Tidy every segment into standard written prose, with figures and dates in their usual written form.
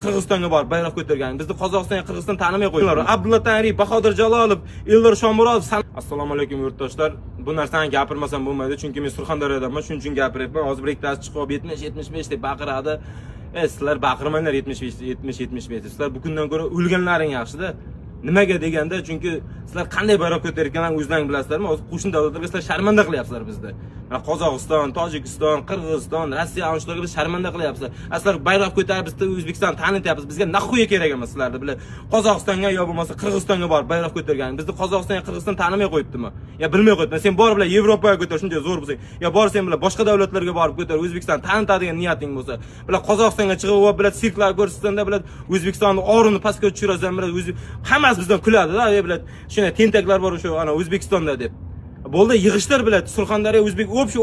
Qirg'izistonga borib bayroq ko'targan. Bizni Qozog'istonga Qirg'iziston tanimay qo'ydilar. Abdulla Tanriy, Bahodir Jalolov, Eldor Shomurodov. Assalomu alaykum yurtdoshlar. Bu narsani gapirmasam bo'lmaydi, chunki men Surxondaryodanman, shuning uchun gapiryapman. Hozir bir ikkitasi chiqib 70-75 deb baqiradi. Sizlar baqirmanglar 70-75. Sizlar bu kundan ko'ra o'lganlaring yaxshi-da. Nimaga deganda, chunki sizlar qanday bayroq ko'tarayotganlarini o'zlaring bilasizlarmi? Hozir qo'shni davlatlarga sizlar sharmanda qilyapsizlar bizni. Qozog'iston, Tojikiston, Qirg'iziston, Rossiya anshularga biz sharmanda qilyapsizlar. Sizlar bayroq ko'tarib bizda O'zbekiston tanityapsiz. Bizga naxuya kerak emas sizlarni bilan. Qozog'istonga yo bo'lmasa Qirg'izistonga borib bayroq ko'targan. Bizni Qozog'istonga Qirg'iziston tanimay qo'yibdimi? Ya bilmay qo'yibdi. Sen bor bilan Yevropaga ko'tar, shuncha zo'r bo'lsang, yo bor sen bilan boshqa davlatlarga borib ko'tar, O'zbekiston tanitadigan niyating bo'lsa, bilan Qozog'istonga chiqib va bilan sirklar ko'rsatganda bilan O'zbekistonni o'rnini pastga tushirasan bilan hammasi bizdan kuladi-da, bilan shuna tentaklar bor o'sha ana O'zbekistonda deb. Bo'ldi yig'ishtir bilan Surxondaryo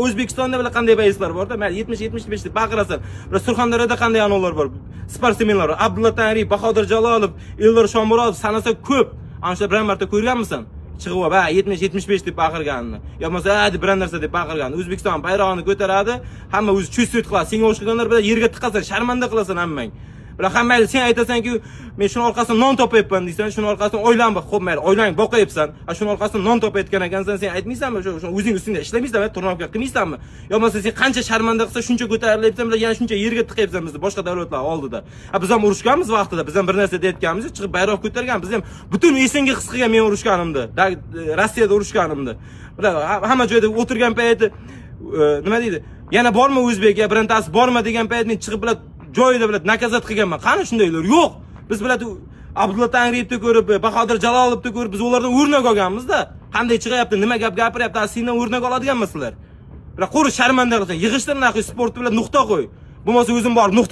O'zbekistonda bilan qanday bayislar bor-da, men 70-75 deb baqirasan. Bilan Surxondaryoda qanday anonlar bor? Sportsmenlar, Abdulla Tanriy, Bahodir Jalolov, Eldor Shomurodov sanasa ko'p. Ana shu biron marta ko'rganmisan? Chiqib va 70-75 deb baqirganini. Yo bo'lmasa hadi bir narsa deb baqirgan. O'zbekiston bayrog'ini ko'taradi, hamma o'zi cho'sut qiladi. Senga o'xshaganlar bilan yerga tiqasan, sharmanda qilasan hammang. Bilan hamma sen aytasanki, men shuni orqasidan non topayapman deysan, shuni orqasidan o'ylanib, xo'p mayli, o'ylang boqayapsan. Shuni orqasidan non topayotgan ekansan, sen aytmaysanmi, o'sha o'zing ustingda ishlaymaysanmi, turnoqqa qilmaysanmi? Yo bo'lmasa sen qancha sharmanda qilsa, shuncha ko'tarilyapsan, bilan yana shuncha yerga tiqayapsan bizni boshqa davlatlar oldida. Biz ham urushganmiz vaqtida, biz ham bir narsa deyotganmiz, chiqib bayroq ko'targan, biz ham butun esingga his qilgan men urushganimda, Rossiyada urushganimda. Bilan hamma joyda o'tirgan payti nima deydi? Yana bormi O'zbekga, birontasi bormi degan payt men chiqib bilan joyida bilan nakazat qilganman. Qani shundaylar? Yo'q. Biz bilan Abdulla Tangriyevni ko'rib, Bahodir Jalolovni ko'rib, biz ulardan o'rnak olganmiz-da. Qanday chiqyapti, nima gap gapiryapti, sendan o'rnak oladiganmisizlar? Bilan qo'ri sharmanda qilsan, yig'ishtir naxi sport bilan nuqta qo'y. Bo'lmasa o'zim borib nuqta